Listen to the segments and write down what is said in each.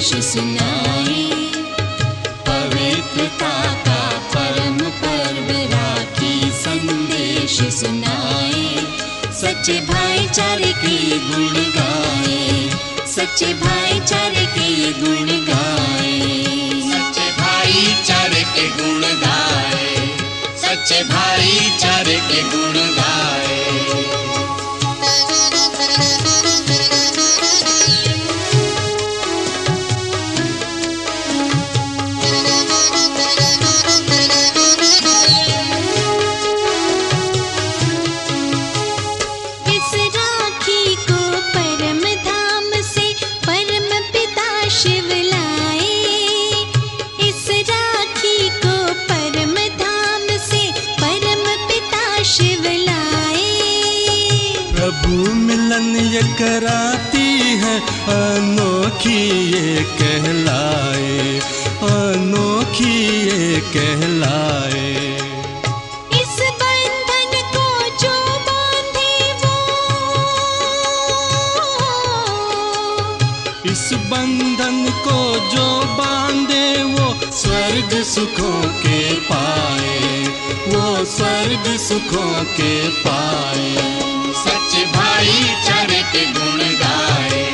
संदेश सुनाए। पवित्रता का परम पर्व राखी संदेश सुनाए। सच्चे भाईचारे के गुण गाए, सच्चे भाईचारे के गुण गाए, सच्चे भाईचारे के गुण गाए, सच्चे भाईचारे के गुण गाए। मिलन ये कराती है अनोखी ये कहलाए, अनोखी ये कहलाए। इस बंधन को जो बांधे वो, इस बंधन को जो बांधे वो स्वर्ग सुखों के पाए, वो स्वर्ग सुखों के पाए। सच्चे भाईचारे के गुण गाए,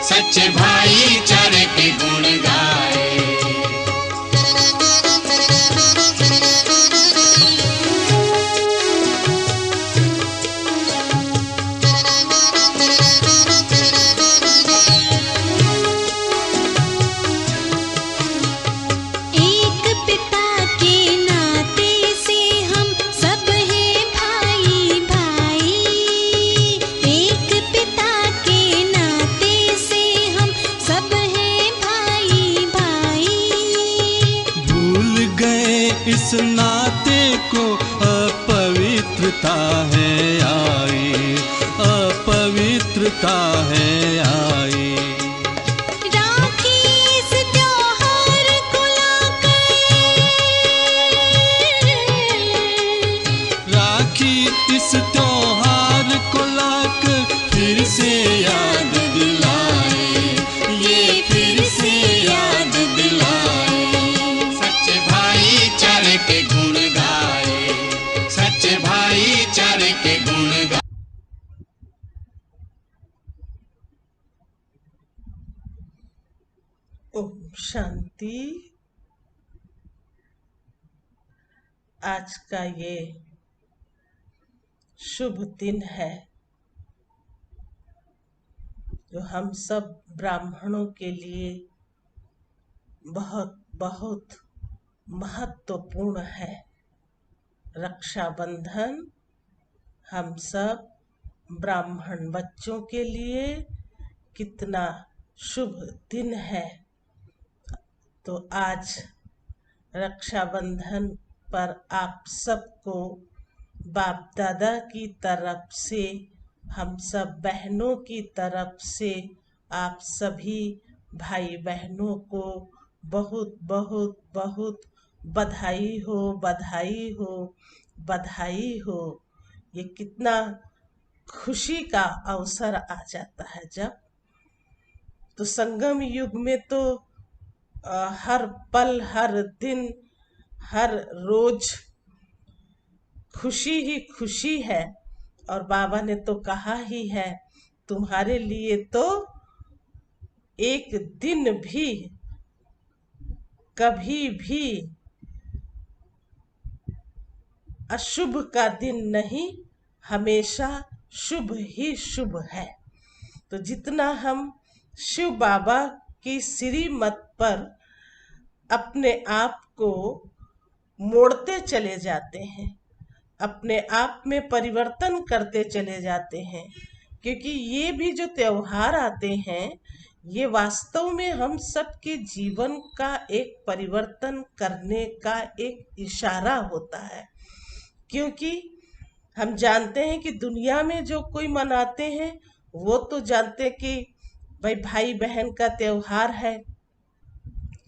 सच्चे भाईचारे के गुण गाए। इस नाते को अपवित्रता है आई, अपवित्रता है आई। राखी इस त्योहार को लाकर, राखी इस त्योहार को लाकर फिर से याद दिलाए, ये फिर से याद दिलाए। सच्चे भाईचारे के गुण गाए, सच्चे भाईचारे के गुण गाए। ओम शांति। आज का ये शुभ दिन है जो हम सब ब्राह्मणों के लिए बहुत बहुत महत्वपूर्ण है। रक्षाबंधन हम सब ब्राह्मण बच्चों के लिए कितना शुभ दिन है। तो आज रक्षाबंधन पर आप सबको बाप दादा की तरफ से, हम सब बहनों की तरफ से आप सभी भाई बहनों को बहुत बहुत बहुत बधाई हो, बधाई हो, बधाई हो। ये कितना खुशी का अवसर आ जाता है जब। तो संगम युग में तो हर पल, हर दिन, हर रोज खुशी ही खुशी है। और बाबा ने तो कहा ही है, तुम्हारे लिए तो एक दिन भी कभी भी अशुभ का दिन नहीं, हमेशा शुभ ही शुभ है। तो जितना हम शिव बाबा की श्रीमत पर अपने आप को मोड़ते चले जाते हैं, अपने आप में परिवर्तन करते चले जाते हैं, क्योंकि ये भी जो त्योहार आते हैं ये वास्तव में हम सबके जीवन का एक परिवर्तन करने का एक इशारा होता है। क्योंकि हम जानते हैं कि दुनिया में जो कोई मनाते हैं वो तो जानते कि भाई भाई बहन का त्योहार है,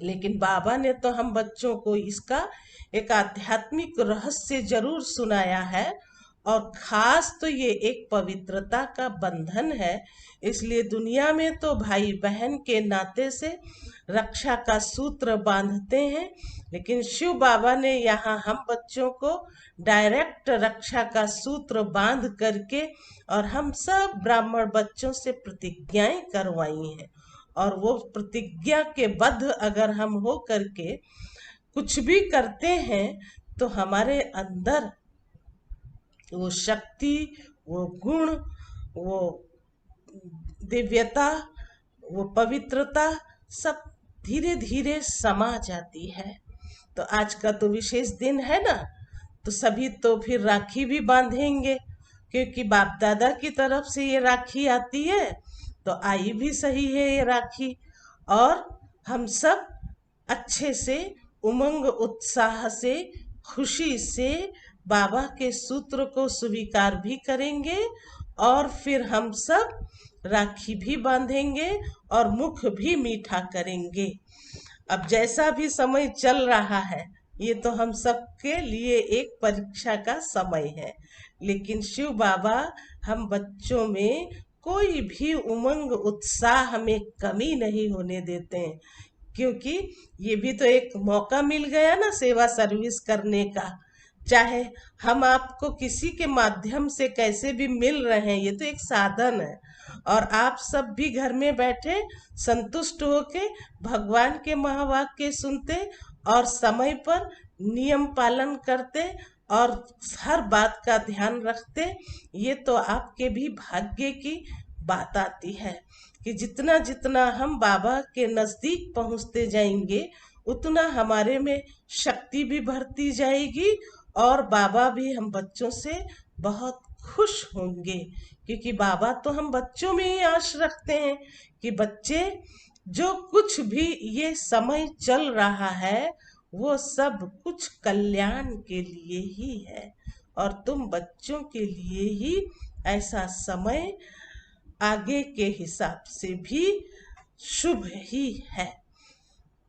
लेकिन बाबा ने तो हम बच्चों को इसका एक आध्यात्मिक रहस्य जरूर सुनाया है। और खास तो ये एक पवित्रता का बंधन है। इसलिए दुनिया में तो भाई बहन के नाते से रक्षा का सूत्र बांधते हैं, लेकिन शिव बाबा ने यहाँ हम बच्चों को डायरेक्ट रक्षा का सूत्र बांध करके और हम सब ब्राह्मण बच्चों से प्रतिज्ञाएं करवाई हैं। और वो प्रतिज्ञा के बद्ध अगर हम हो करके कुछ भी करते हैं तो हमारे अंदर वो शक्ति, वो गुण, वो दिव्यता, वो पवित्रता सब धीरे धीरे समा जाती है। तो आज का तो विशेष दिन है ना, तो सभी तो फिर राखी भी बांधेंगे, क्योंकि बाप दादा की तरफ से ये राखी आती है, तो आई भी सही है ये राखी। और हम सब अच्छे से उमंग उत्साह से खुशी से बाबा के सूत्र को स्वीकार भी करेंगे और फिर हम सब राखी भी बांधेंगे और मुख भी मीठा करेंगे। अब जैसा भी समय चल रहा है, ये तो हम सबके लिए एक परीक्षा का समय है, लेकिन शिव बाबा हम बच्चों में कोई भी उमंग उत्साह में कमी नहीं होने देते हैं, क्योंकि ये भी तो एक मौका मिल गया ना सेवा सर्विस करने का। चाहे हम आपको किसी के माध्यम से कैसे भी मिल रहे हैं, ये तो एक साधन है। और आप सब भी घर में बैठे संतुष्ट होके भगवान के महावाक्य सुनते और समय पर नियम पालन करते और हर बात का ध्यान रखते, ये तो आपके भी भाग्य की बात आती है कि जितना जितना हम बाबा के नजदीक पहुंचते जाएंगे उतना हमारे में शक्ति भी बढ़ती जाएगी और बाबा भी हम बच्चों से बहुत खुश होंगे, क्योंकि बाबा तो हम बच्चों में ही आश रखते हैं कि बच्चे जो कुछ भी ये समय चल रहा है वो सब कुछ कल्याण के लिए ही है और तुम बच्चों के लिए ही ऐसा समय आगे के हिसाब से भी शुभ ही है।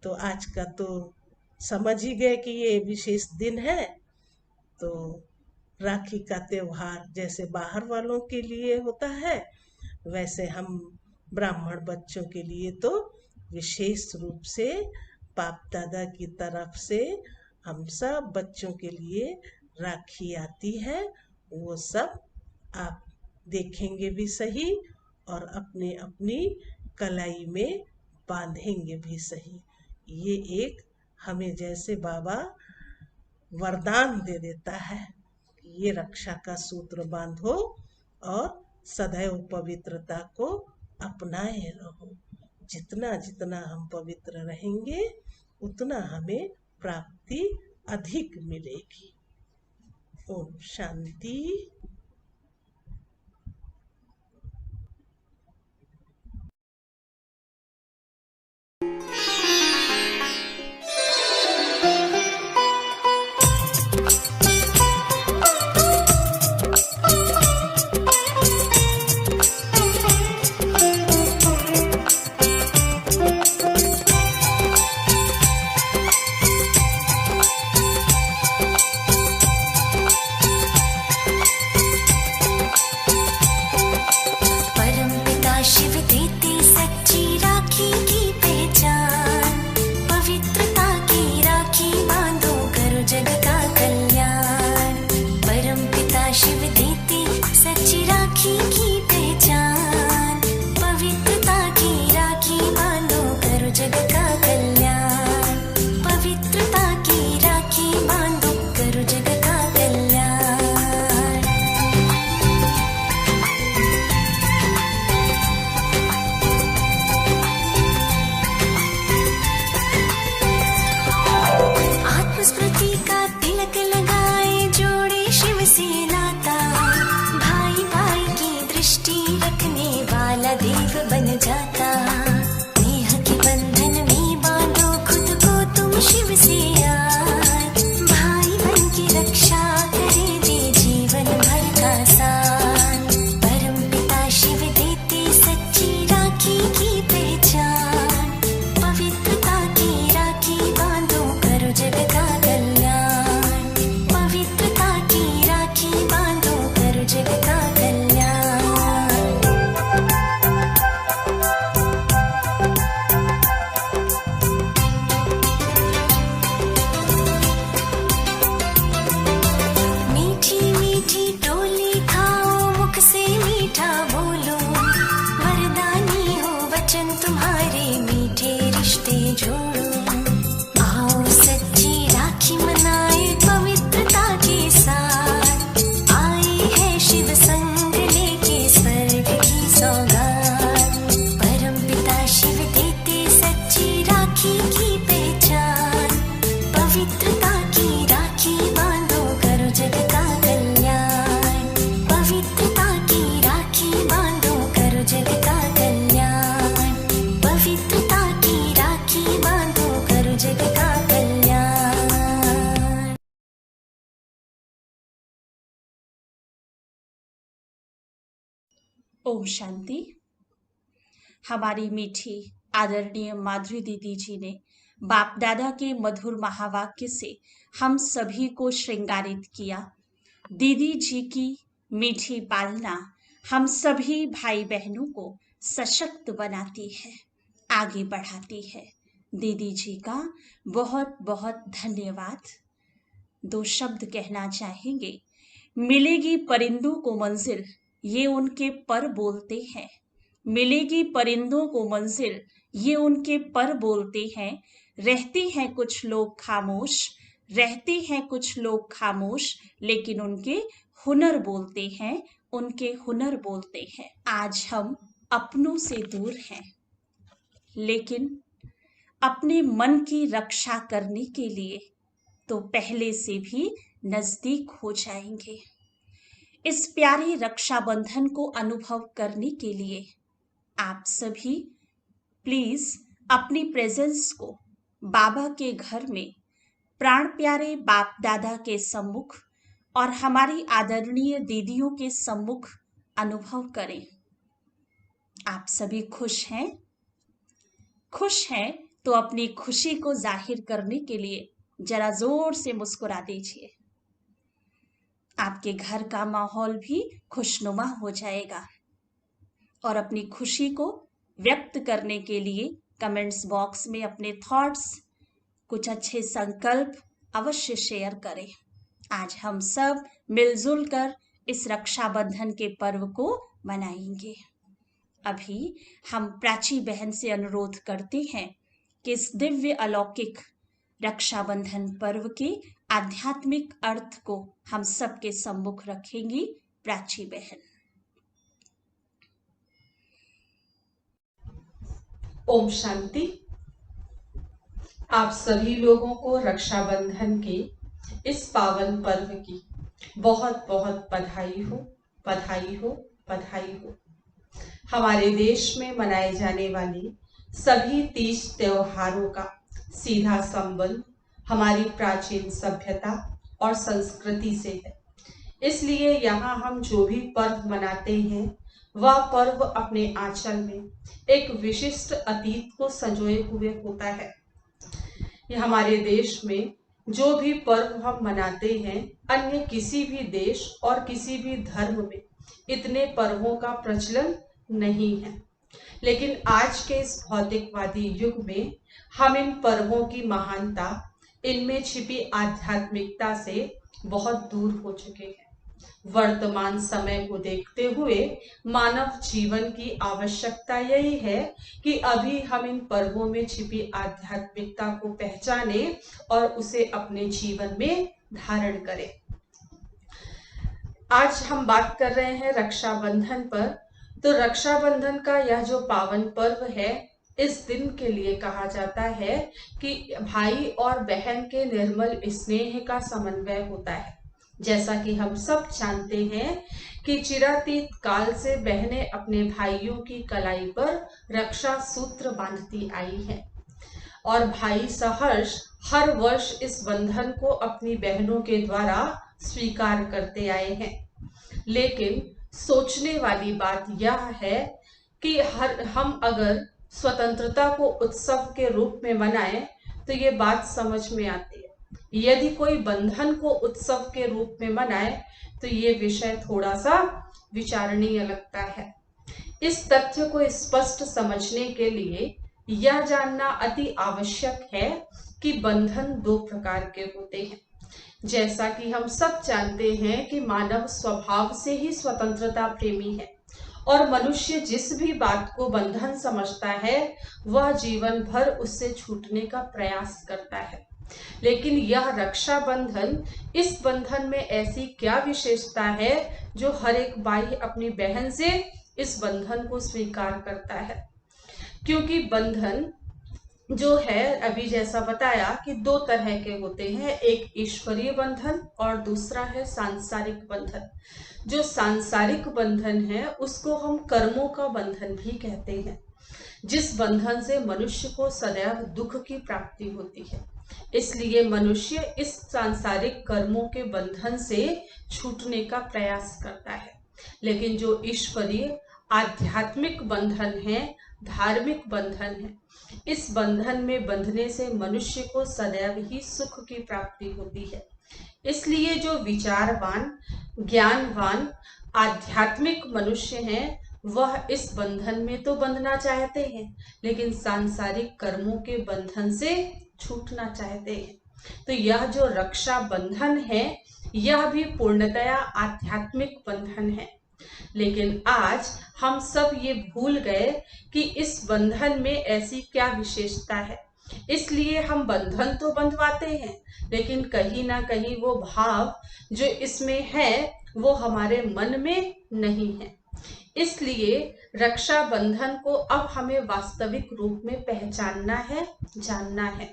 तो आज का तो समझ ही गए कि ये विशेष दिन है। तो राखी का त्योहार जैसे बाहर वालों के लिए होता है, वैसे हम ब्राह्मण बच्चों के लिए तो विशेष रूप से बाप दादा की तरफ से हम सब बच्चों के लिए राखी आती है। वो सब आप देखेंगे भी सही और अपने अपनी कलाई में बांधेंगे भी सही। ये एक हमें जैसे बाबा वरदान दे देता है, ये रक्षा का सूत्र बांधो और सदैव पवित्रता को अपनाए रहो। जितना जितना हम पवित्र रहेंगे उतना हमें प्राप्ति अधिक मिलेगी। ओम शांति। ओम शांति। हमारी मीठी आदरणीय माधुरी दीदी जी ने बाप दादा के मधुर महावाक्य से हम सभी को श्रृंगारित किया। दीदी जी की मीठी पालना हम सभी भाई बहनों को सशक्त बनाती है, आगे बढ़ाती है। दीदी जी का बहुत बहुत धन्यवाद। 2 शब्द कहना चाहेंगे। मिलेगी परिंदों को मंजिल, ये उनके पर बोलते हैं। मिलेगी परिंदों को मंजिल, ये उनके पर बोलते हैं। रहती हैं कुछ लोग खामोश, रहते हैं कुछ लोग खामोश, लेकिन उनके हुनर बोलते हैं, उनके हुनर बोलते हैं। आज हम अपनों से दूर हैं, लेकिन अपने मन की रक्षा करने के लिए तो पहले से भी नजदीक हो जाएंगे। इस प्यारे रक्षाबंधन को अनुभव करने के लिए आप सभी प्लीज अपनी प्रेजेंस को बाबा के घर में प्राण प्यारे बाप दादा के सम्मुख और हमारी आदरणीय दीदियों के सम्मुख अनुभव करें। आप सभी खुश हैं? खुश हैं तो अपनी खुशी को जाहिर करने के लिए जरा जोर से मुस्कुरा दीजिए। आपके घर का माहौल भी खुशनुमा हो जाएगा। और अपनी खुशी को व्यक्त करने के लिए कमेंट्स बॉक्स में अपने थॉट्स, कुछ अच्छे संकल्प अवश्य शेयर करें। आज हम सब मिलजुल कर इस रक्षाबंधन के पर्व को मनाएंगे। अभी हम प्राची बहन से अनुरोध करते हैं कि इस दिव्य अलौकिक रक्षाबंधन पर्व के आध्यात्मिक अर्थ को हम सबके सम्मुख रखेंगी। प्राची बहन। ओम शांति। आप सभी लोगों को रक्षाबंधन के इस पावन पर्व की बहुत बहुत बधाई हो, बधाई हो, बधाई हो। हमारे देश में मनाए जाने वाले सभी तीज त्योहारों का सीधा संबंध हमारी प्राचीन सभ्यता और संस्कृति से है। इसलिए यहाँ हम जो भी पर्व मनाते हैं वह पर्व अपने आंचल में एक विशिष्ट अतीत को संजोए हुए होता है। ये हमारे देश में जो भी पर्व हम मनाते हैं, अन्य किसी भी देश और किसी भी धर्म में इतने पर्वों का प्रचलन नहीं है। लेकिन आज के इस भौतिकवादी युग में हम इन पर्वों की महानता, इनमें छिपी आध्यात्मिकता से बहुत दूर हो चुके हैं। वर्तमान समय को देखते हुए मानव जीवन की आवश्यकता यही है कि अभी हम इन पर्वों में छिपी आध्यात्मिकता को पहचाने और उसे अपने जीवन में धारण करें। आज हम बात कर रहे हैं रक्षाबंधन पर। तो रक्षाबंधन का यह जो पावन पर्व है, इस दिन के लिए कहा जाता है कि भाई और बहन के निर्मल स्नेह का समन्वय होता है। जैसा कि हम सब जानते हैं कि चिरातीत काल से बहनें अपने भाइयों की कलाई पर रक्षा सूत्र बांधती आई हैं और भाई सहर्ष हर वर्ष इस बंधन को अपनी बहनों के द्वारा स्वीकार करते आए हैं। लेकिन सोचने वाली बात यह है कि हम अगर स्वतंत्रता को उत्सव के रूप में मनाएं तो ये बात समझ में आती है। यदि कोई बंधन को उत्सव के रूप में मनाए तो ये विषय थोड़ा सा विचारणीय लगता है। इस तथ्य को स्पष्ट समझने के लिए यह जानना अति आवश्यक है कि बंधन 2 प्रकार के होते हैं। जैसा कि हम सब जानते हैं कि मानव स्वभाव से ही स्वतंत्रता प्रेमी है और मनुष्य जिस भी बात को बंधन समझता है वह जीवन भर उससे छूटने का प्रयास करता है। लेकिन यह रक्षाबंधन, इस बंधन में ऐसी क्या विशेषता है जो हर एक भाई अपनी बहन से इस बंधन को स्वीकार करता है? क्योंकि बंधन जो है, अभी जैसा बताया कि 2 तरह के होते हैं, एक ईश्वरीय बंधन और दूसरा है सांसारिक बंधन। जो सांसारिक बंधन है उसको हम कर्मों का बंधन भी कहते हैं, जिस बंधन से मनुष्य को सदैव दुख की प्राप्ति होती है। इसलिए मनुष्य इस सांसारिक कर्मों के बंधन से छूटने का प्रयास करता है। लेकिन जो ईश्वरीय आध्यात्मिक बंधन है, धार्मिक बंधन है। इस बंधन में बंधने से मनुष्य को सदैव ही सुख की प्राप्ति होती है। इसलिए जो विचारवान, ज्ञानवान, आध्यात्मिक मनुष्य हैं, वह इस बंधन में तो बंधना चाहते हैं, लेकिन सांसारिक कर्मों के बंधन से छूटना चाहते हैं। तो यह जो रक्षा बंधन है, यह भी पूर्णतया आध्यात्मिक बंधन है। लेकिन आज हम सब ये भूल गए कि इस बंधन में ऐसी क्या विशेषता है। इसलिए हम बंधन तो बंधवाते हैं, लेकिन कहीं ना कहीं वो भाव जो इसमें है वो हमारे मन में नहीं है। इसलिए रक्षा बंधन को अब हमें वास्तविक रूप में पहचानना है, जानना है।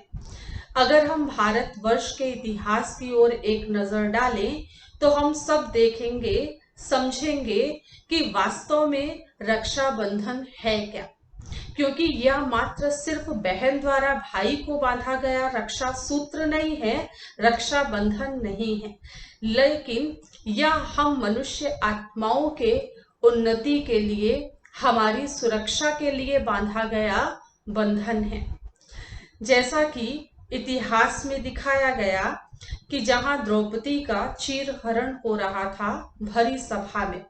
अगर हम भारतवर्ष के इतिहास की ओर एक नजर डालें तो हम सब देखेंगे, समझेंगे कि वास्तव में रक्षा बंधन है क्या। क्योंकि यह मात्र सिर्फ बहन द्वारा भाई को बांधा गया रक्षा सूत्र नहीं है, रक्षा बंधन नहीं है, लेकिन यह हम मनुष्य आत्माओं के उन्नति के लिए, हमारी सुरक्षा के लिए बांधा गया बंधन है। जैसा कि इतिहास में दिखाया गया कि जहां द्रौपदी का चीरहरण हो रहा था भरी सभा में,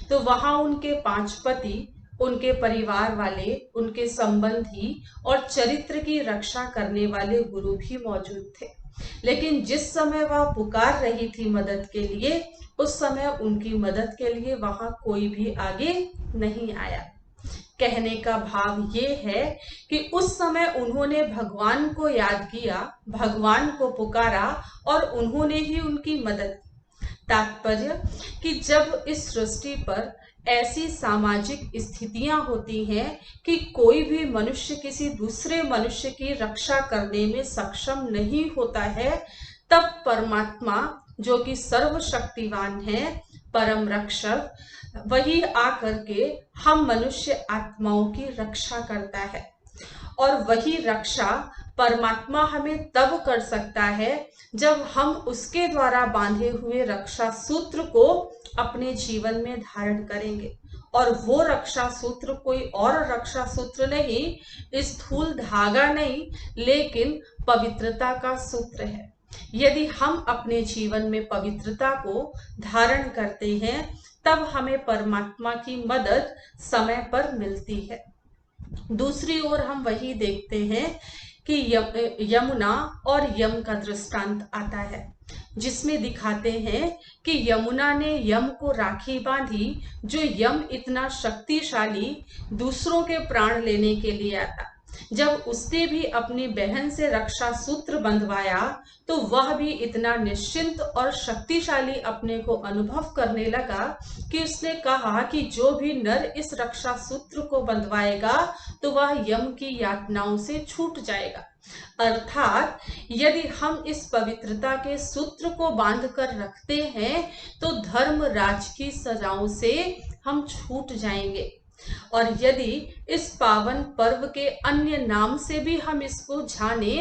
तो वहां उनके 5 पति, उनके परिवार वाले, उनके संबंधी और चरित्र की रक्षा करने वाले गुरु भी मौजूद थे। लेकिन जिस समय वह पुकार रही थी मदद के लिए, उस समय उनकी मदद के लिए वहां कोई भी आगे नहीं आया। कहने का भाव ये है कि उस समय उन्होंने भगवान को याद किया, भगवान को पुकारा और उन्होंने ही उनकी मदद। तात्पर्य कि जब इस सृष्टि पर ऐसी सामाजिक स्थितियां होती हैं कि कोई भी मनुष्य किसी दूसरे मनुष्य की रक्षा करने में सक्षम नहीं होता है, तब परमात्मा जो कि सर्वशक्तिवान है, परम रक्षक, वही आकर के हम मनुष्य आत्माओं की रक्षा करता है। और वही रक्षा परमात्मा हमें तब कर सकता है जब हम उसके द्वारा बांधे हुए रक्षा सूत्र को अपने जीवन में धारण करेंगे। और वो रक्षा सूत्र कोई और रक्षा सूत्र नहीं, स्थूल धागा नहीं, लेकिन पवित्रता का सूत्र है। यदि हम अपने जीवन में पवित्रता को धारण करते हैं, तब हमें परमात्मा की मदद समय पर मिलती है। दूसरी ओर हम वही देखते हैं कि यमुना और यम का दृष्टांत आता है, जिसमें दिखाते हैं कि यमुना ने यम को राखी बांधी, जो यम इतना शक्तिशाली दूसरों के प्राण लेने के लिए आता। जब उसने भी अपनी बहन से रक्षा सूत्र बंधवाया, तो वह भी इतना निश्चिंत और शक्तिशाली अपने को अनुभव करने लगा कि उसने कहा कि जो भी नर इस रक्षा सूत्र को बंधवाएगा तो वह यम की यातनाओं से छूट जाएगा। अर्थात यदि हम इस पवित्रता के सूत्र को बांध कर रखते हैं तो धर्म राज की सजाओं से हम छूट जाएंगे। और यदि इस पावन पर्व के अन्य नाम से भी हम इसको जाने,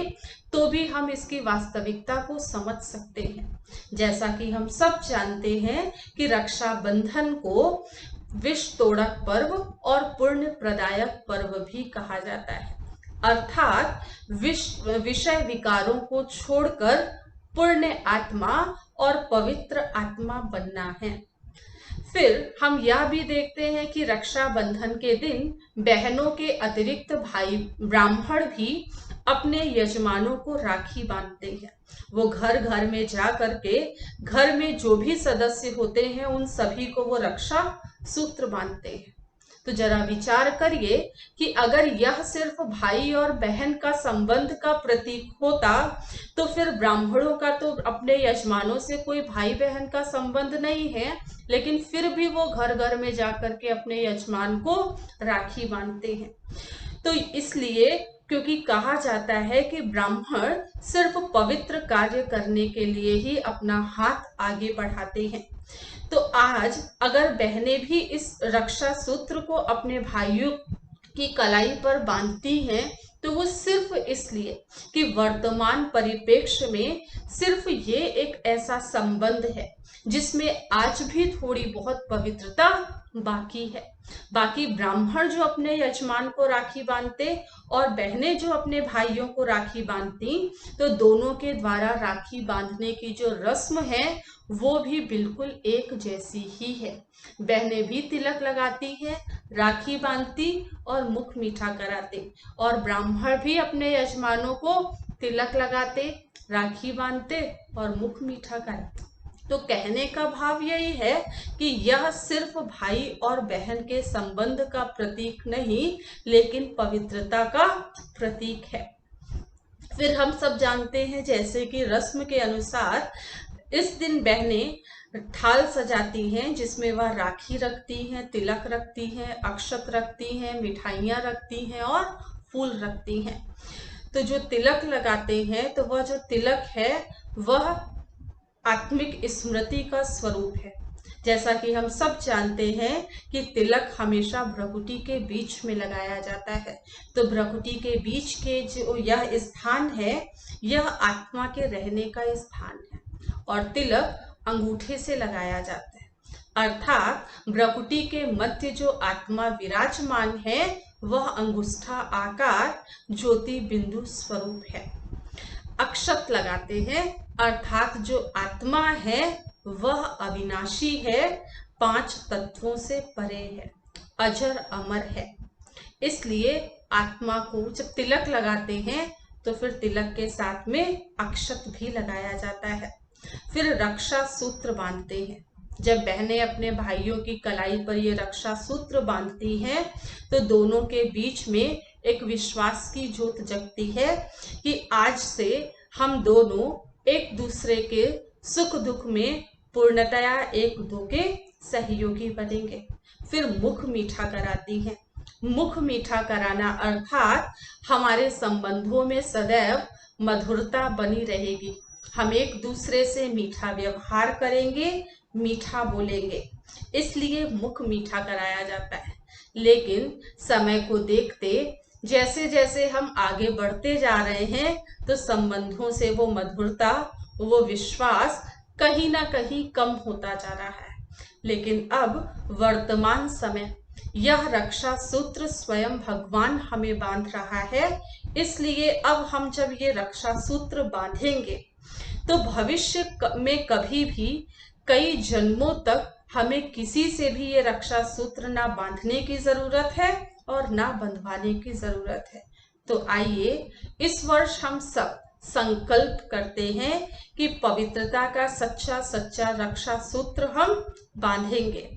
तो भी हम इसकी वास्तविकता को समझ सकते हैं। जैसा कि हम सब जानते हैं कि रक्षा बंधन को विष तोड़क पर्व और पुण्य प्रदायक पर्व भी कहा जाता है। अर्थात विषय विकारों को छोड़कर पुण्य आत्मा और पवित्र आत्मा बनना है। फिर हम यह भी देखते हैं कि रक्षा बंधन के दिन बहनों के अतिरिक्त भाई ब्राह्मण भी अपने यजमानों को राखी बांधते हैं। वो घर घर में जा करके घर में जो भी सदस्य होते हैं उन सभी को वो रक्षा सूत्र बांधते हैं। तो जरा विचार करिए कि अगर यह सिर्फ भाई और बहन का संबंध का प्रतीक होता, तो फिर ब्राह्मणों का तो अपने यजमानों से कोई भाई बहन का संबंध नहीं है, लेकिन फिर भी वो घर घर में जाकर के अपने यजमान को राखी बांधते हैं। तो इसलिए क्योंकि कहा जाता है कि ब्राह्मण सिर्फ पवित्र कार्य करने के लिए ही अपना हाथ आगे बढ़ाते हैं। तो आज अगर बहनें भी इस रक्षा सूत्र को अपने भाइयों की कलाई पर बांधती हैं, तो वो सिर्फ इसलिए कि वर्तमान परिप्रेक्ष्य में सिर्फ ये एक ऐसा संबंध है जिसमें आज भी थोड़ी बहुत पवित्रता बाकी है। बाकी ब्राह्मण जो अपने यजमान को राखी बांधते और बहनें जो अपने भाइयों को राखी बांधती, तो दोनों के द्वारा राखी बांधने की जो रस्म है वो भी बिल्कुल एक जैसी ही है। बहनें भी तिलक लगाती हैं, राखी बांधती और मुख मीठा कराते, और ब्राह्मण भी अपने यजमानों को तिलक लगाते, राखी बांधते और मुख मीठा कराते। तो कहने का भाव यही है कि यह सिर्फ भाई और बहन के संबंध का प्रतीक नहीं, लेकिन पवित्रता का प्रतीक है। फिर हम सब जानते हैं जैसे कि रस्म के अनुसार इस दिन बहनें थाल सजाती हैं, जिसमें वह राखी रखती हैं, तिलक रखती हैं, अक्षत रखती हैं, मिठाइयाँ रखती हैं और फूल रखती हैं। तो जो तिलक लगाते हैं, तो वह जो तिलक है वह आत्मिक स्मृति का स्वरूप है। जैसा कि हम सब जानते हैं कि तिलक हमेशा भ्रुकुटी के बीच में लगाया जाता है। तो भ्रुकुटी के बीच के जो यह स्थान है, यह आत्मा के रहने का स्थान है, और तिलक अंगूठे से लगाया जाता है। अर्थात भ्रुकुटी के मध्य जो आत्मा विराजमान है वह अंगुष्ठा आकार ज्योति बिंदु स्वरूप है। अक्षत लगाते हैं, अर्थात जो आत्मा है वह अविनाशी है, 5 तत्वों से परे है, अजर अमर है। इसलिए आत्मा को जब तिलक लगाते हैं तो फिर तिलक के साथ में अक्षत भी लगाया जाता है। फिर रक्षा सूत्र बांधते हैं। जब बहनें अपने भाइयों की कलाई पर ये रक्षा सूत्र बांधती हैं, तो दोनों के बीच में एक विश्वास की ज्योत जगती है कि आज से हम दोनों एक दूसरे के सुख दुख में पूर्णतया एक दो के सहयोगी बनेंगे। फिर मुख मीठा कराती हैं। मुख मीठा कराना अर्थात हमारे संबंधों में सदैव मधुरता बनी रहेगी। हम एक दूसरे से मीठा व्यवहार करेंगे, मीठा बोलेंगे, इसलिए मुख मीठा कराया जाता है। लेकिन समय को देखते जैसे जैसे हम आगे बढ़ते जा रहे हैं, तो संबंधों से वो मधुरता, वो विश्वास कहीं ना कहीं कम होता जा रहा है। लेकिन अब वर्तमान समय यह रक्षा सूत्र स्वयं भगवान हमें बांध रहा है। इसलिए अब हम जब ये रक्षा सूत्र बांधेंगे तो भविष्य में कभी भी कई जन्मों तक हमें किसी से भी ये रक्षा सूत्र ना बांधने की जरूरत है और ना बंधवाने की जरूरत है। तो आइए इस वर्ष हम सब संकल्प करते हैं कि पवित्रता का सच्चा सच्चा रक्षा सूत्र हम बांधेंगे।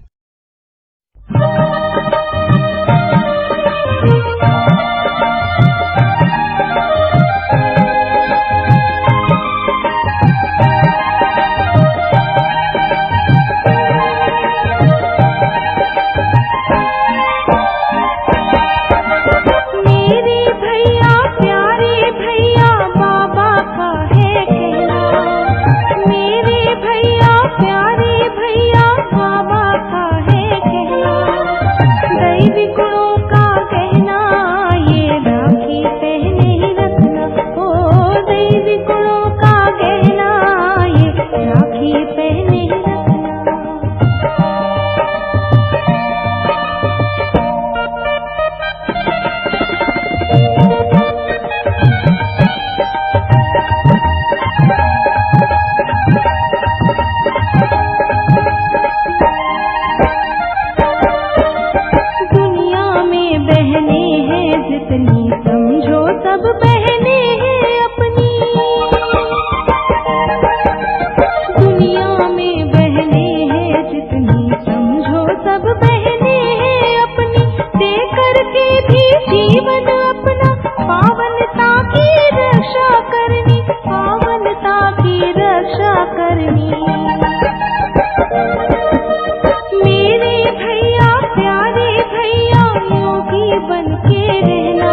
बनके रहना,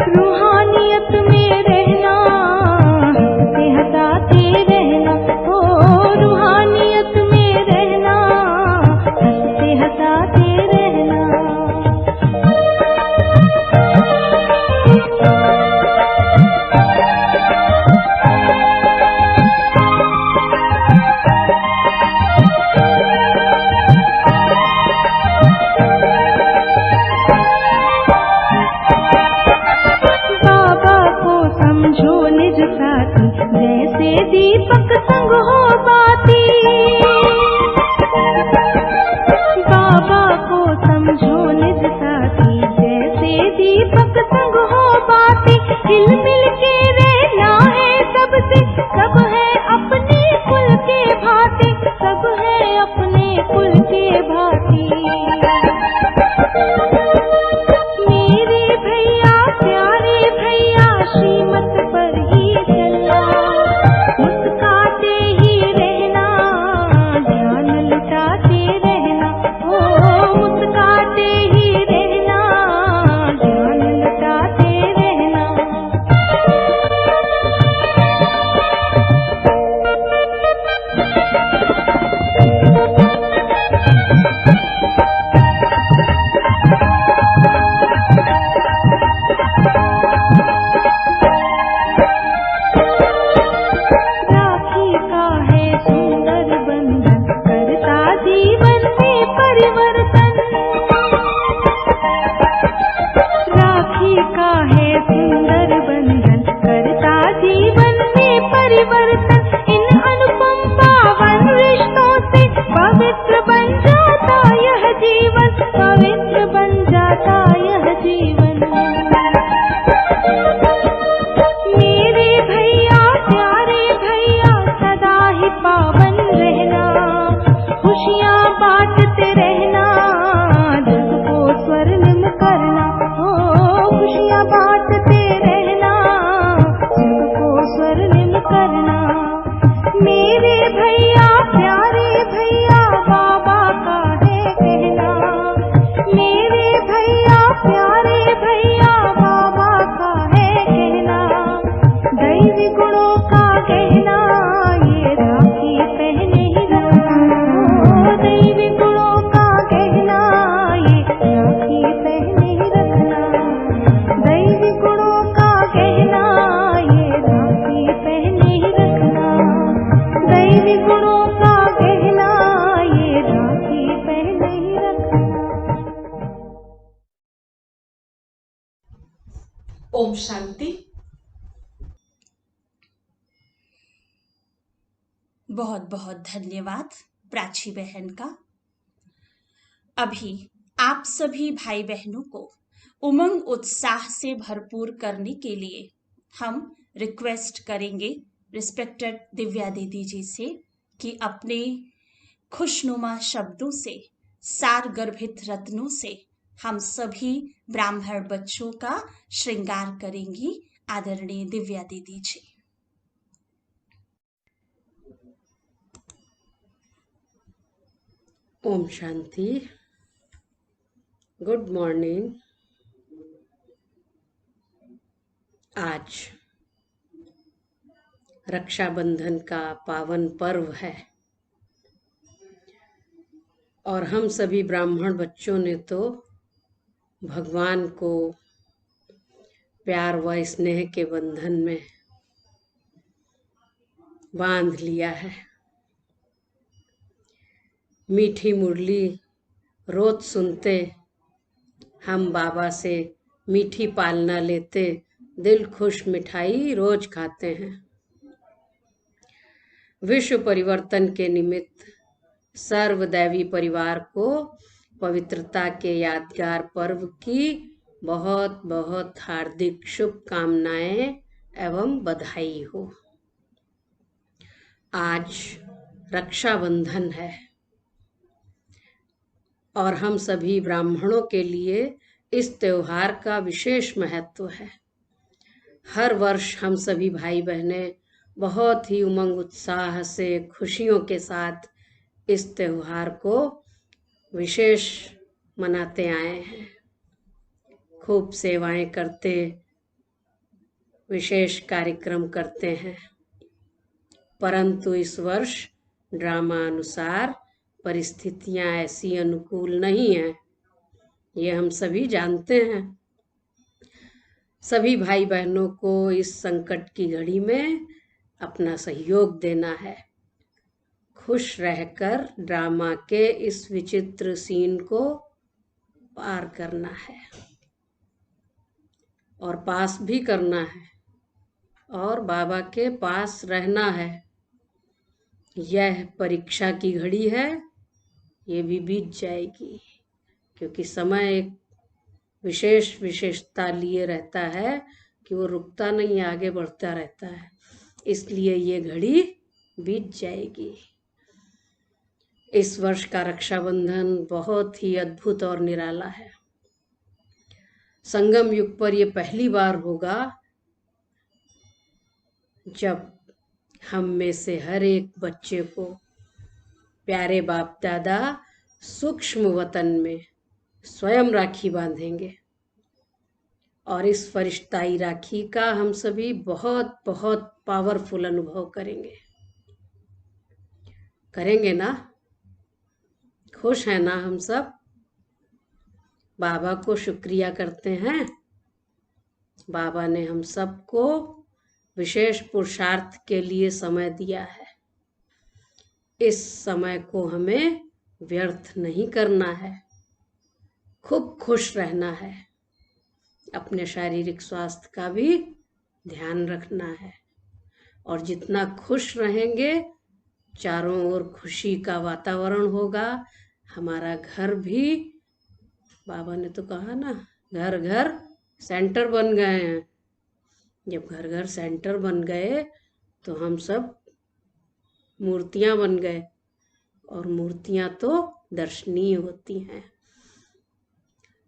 रूहानियत में मिल मिल के रहना है सबसे, सब है अपने कुल के भांति, सब है अपने कुल के भांति। मेरे भैया प्यारे भैया श्रीमत पर ही चलना, मुस्काते ही रहना, ध्यान लुटाते रहना, ओ मुस्काते ही रहना, ध्यान लुटाते रहना। राखी का है सुंदर बंधन, करता जीवन में परिवर्तन। राखी का है सुंदर बंधन, करता जीवन में परिवर्तन। इन अनुपम पावन रिश्तों से पवित्र बन जाता यह जीवन, पवित्र बन जाता यह जीवन। मेरे भैया प्यारे भैया सदा ही पावन रहना, खुशियाँ बांटते रहना, जग को स्वर्णिम करना, ओ खुशियाँ बांटते रहना, जग को स्वर्णिम करना। मेरे भैया प्यारे भैया बाबा का है कहना, मेरे भैया प्यारे भैया बाबा का है कहना। दैवी गुणों का कहना, ये राखी पहने ही रखना, ओ दैवी गुणों का कहना, ये राखी पहने ही रखना। दैवी गुणों का कहना, ये राखी पहने ही रखना। दैवी गुणों का कहना, ये राखी पहने ही रखना। ओम शांति। बहुत बहुत धन्यवाद प्राची बहन का। अभी आप सभी भाई बहनों को उमंग उत्साह से भरपूर करने के लिए हम रिक्वेस्ट करेंगे रिस्पेक्टेड दिव्या दीदी जी से कि अपने खुशनुमा शब्दों से, सार गर्भित रत्नों से हम सभी ब्राह्मण बच्चों का श्रृंगार करेंगी आदरणीय दिव्या दीदी जी। ओम शांति। Good morning. आज रक्षाबंधन का पावन पर्व है और हम सभी ब्राह्मण बच्चों ने तो भगवान को प्यार व स्नेह के बंधन में बांध लिया है। मीठी मुरली रोज सुनते, हम बाबा से मीठी पालना लेते, दिल खुश मिठाई रोज खाते हैं। विश्व परिवर्तन के निमित्त सर्वदैवी परिवार को पवित्रता के यादगार पर्व की बहुत बहुत हार्दिक शुभकामनाएं एवं बधाई हो। आज रक्षाबंधन है और हम सभी ब्राह्मणों के लिए इस त्योहार का विशेष महत्व है। हर वर्ष हम सभी भाई बहनें बहुत ही उमंग उत्साह से, खुशियों के साथ इस त्योहार को विशेष मनाते आए हैं। खूब सेवाएं करते, विशेष कार्यक्रम करते हैं। परंतु इस वर्ष ड्रामा अनुसार परिस्थितियां ऐसी अनुकूल नहीं हैं, ये हम सभी जानते हैं। सभी भाई बहनों को इस संकट की घड़ी में अपना सहयोग देना है, खुश रहकर ड्रामा के इस विचित्र सीन को पार करना है और पास भी करना है और बाबा के पास रहना है। यह परीक्षा की घड़ी है, ये भी बीत जाएगी, क्योंकि समय एक विशेषता लिए रहता है कि वो रुकता नहीं, आगे बढ़ता रहता है। इसलिए ये घड़ी बीत जाएगी। इस वर्ष का रक्षाबंधन बहुत ही अद्भुत और निराला है। संगम युग पर यह पहली बार होगा जब हम में से हर एक बच्चे को प्यारे बाप दादा सूक्ष्म वतन में स्वयं राखी बांधेंगे, और इस फरिश्ताई राखी का हम सभी बहुत बहुत पावरफुल अनुभव करेंगे ना? खुश है ना हम सब? बाबा को शुक्रिया करते हैं। बाबा ने हम सबको विशेष पुरुषार्थ के लिए समय दिया है। इस समय को हमें व्यर्थ नहीं करना है, खूब खुश रहना है, अपने शारीरिक स्वास्थ्य का भी ध्यान रखना है। और जितना खुश रहेंगे, चारों ओर खुशी का वातावरण होगा। हमारा घर भी, बाबा ने तो कहा ना, घर घर सेंटर बन गए हैं। जब घर घर सेंटर बन गए तो हम सब मूर्तियां बन गए, और मूर्तियां तो दर्शनीय होती हैं।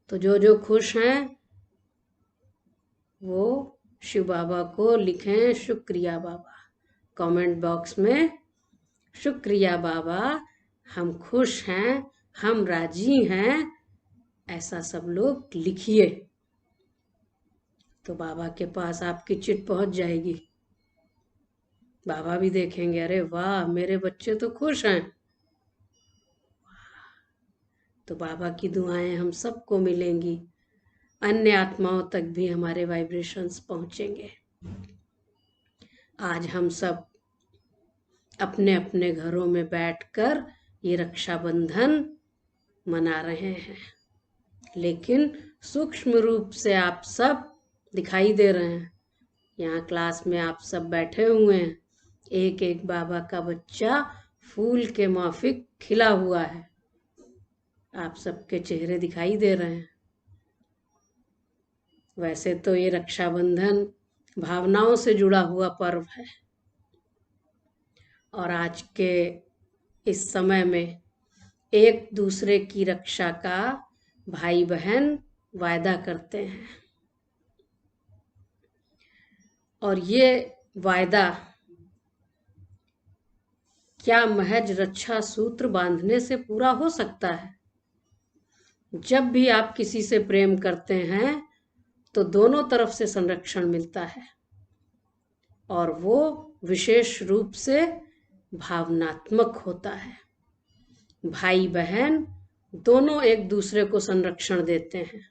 तो जो जो खुश हैं वो शिव बाबा को लिखें शुक्रिया बाबा, कमेंट बॉक्स में शुक्रिया बाबा, हम खुश हैं, हम राजी हैं, ऐसा सब लोग लिखिए। तो बाबा के पास आपकी चिट पहुंच जाएगी। बाबा भी देखेंगे, अरे वाह, मेरे बच्चे तो खुश हैं। तो बाबा की दुआएं हम सबको मिलेंगी, अन्य आत्माओं तक भी हमारे वाइब्रेशंस पहुंचेंगे। आज हम सब अपने अपने घरों में बैठकर ये रक्षाबंधन मना रहे हैं, लेकिन सूक्ष्म रूप से आप सब दिखाई दे रहे हैं। यहाँ क्लास में आप सब बैठे हुए हैं, एक एक बाबा का बच्चा फूल के माफिक खिला हुआ है। आप सबके चेहरे दिखाई दे रहे हैं। वैसे तो ये रक्षाबंधन भावनाओं से जुड़ा हुआ पर्व है, और आज के इस समय में एक दूसरे की रक्षा का भाई बहन वायदा करते हैं, और ये वायदा क्या महज रक्षा सूत्र बांधने से पूरा हो सकता है? जब भी आप किसी से प्रेम करते हैं तो दोनों तरफ से संरक्षण मिलता है, और वो विशेष रूप से भावनात्मक होता है। भाई बहन दोनों एक दूसरे को संरक्षण देते हैं।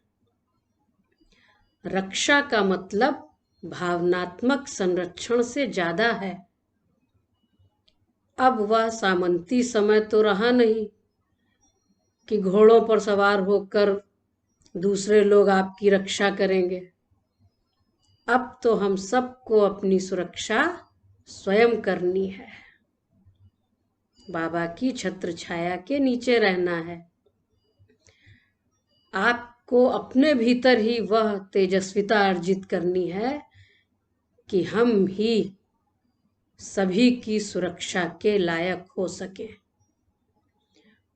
रक्षा का मतलब भावनात्मक संरक्षण से ज्यादा है। अब वह सामंती समय तो रहा नहीं कि घोड़ों पर सवार होकर दूसरे लोग आपकी रक्षा करेंगे। अब तो हम सबको अपनी सुरक्षा स्वयं करनी है। बाबा की छत्र छाया के नीचे रहना है। आपको अपने भीतर ही वह तेजस्विता अर्जित करनी है कि हम ही सभी की सुरक्षा के लायक हो सके,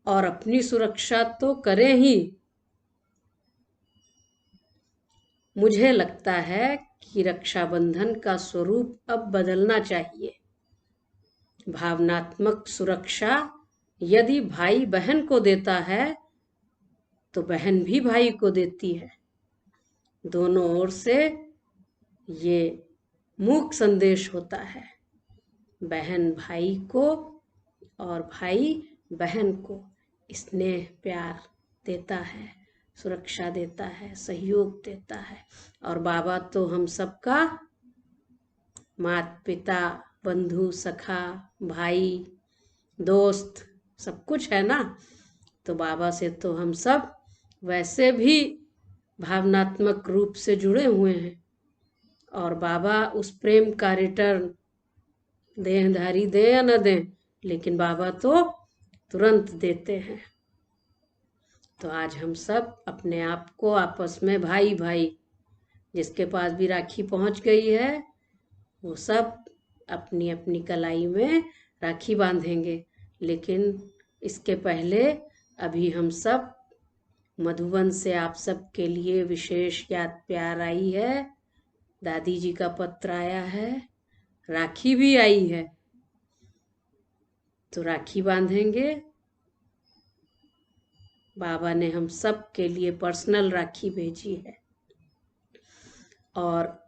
और अपनी सुरक्षा तो करें ही। मुझे लगता है कि रक्षाबंधन का स्वरूप अब बदलना चाहिए। भावनात्मक सुरक्षा यदि भाई बहन को देता है तो बहन भी भाई को देती है। दोनों ओर से ये मूक संदेश होता है। बहन भाई को और भाई बहन को स्नेह प्यार देता है, सुरक्षा देता है, सहयोग देता है। और बाबा तो हम सबका माता पिता, बंधु, सखा, भाई, दोस्त सब कुछ है ना। तो बाबा से तो हम सब वैसे भी भावनात्मक रूप से जुड़े हुए हैं, और बाबा उस प्रेम का रिटर्न देहधारी दे या न दें, लेकिन बाबा तो तुरंत देते हैं। तो आज हम सब अपने आप को आपस में भाई भाई जिसके पास भी राखी पहुंच गई है वो सब अपनी अपनी कलाई में राखी बांधेंगे। लेकिन इसके पहले अभी हम सब मधुबन से आप सब के लिए विशेष याद प्यार आई है। दादी जी का पत्र आया है, राखी भी आई है, तो राखी बांधेंगे। बाबा ने हम सब के लिए पर्सनल राखी भेजी है। और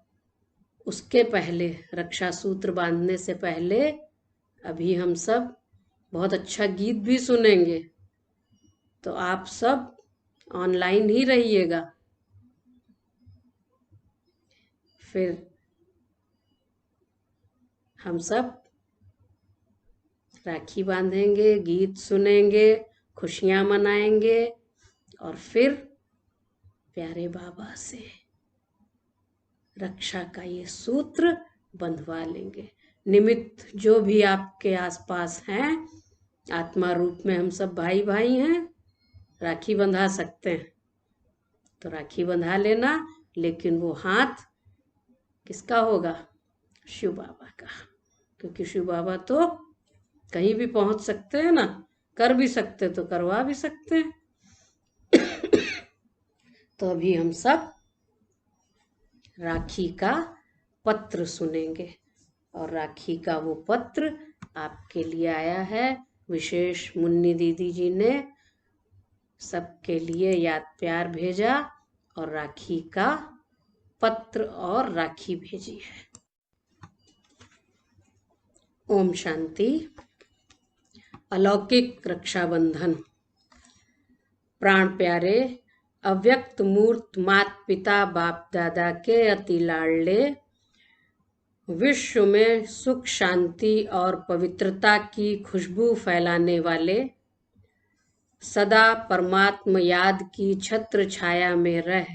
उसके पहले रक्षा सूत्र बांधने से पहले अभी हम सब बहुत अच्छा गीत भी सुनेंगे, तो आप सब ऑनलाइन ही रहिएगा। फिर हम सब राखी बांधेंगे, गीत सुनेंगे, खुशियां मनाएंगे और फिर प्यारे बाबा से रक्षा का ये सूत्र बंधवा लेंगे। निमित्त जो भी आपके आसपास हैं, आत्मा रूप में हम सब भाई भाई हैं, राखी बंधा सकते हैं तो राखी बंधा लेना। लेकिन वो हाथ किसका होगा? शिव बाबा का, क्योंकि शिव बाबा तो कहीं भी पहुंच सकते हैं ना, कर भी सकते तो करवा भी सकते हैं। तो अभी हम सब राखी का पत्र सुनेंगे और राखी का वो पत्र आपके लिए आया है। विशेष मुन्नी दीदी जी ने सबके लिए याद प्यार भेजा और राखी का पत्र और राखी भेजी है। ओम शांति। अलौकिक रक्षाबंधन। प्राण प्यारे, अव्यक्त मूर्त मात पिता बाप दादा के अति लाडले, विश्व में सुख शांति और पवित्रता की खुशबू फैलाने वाले, सदा परमात्म याद की छत्र छाया में रह,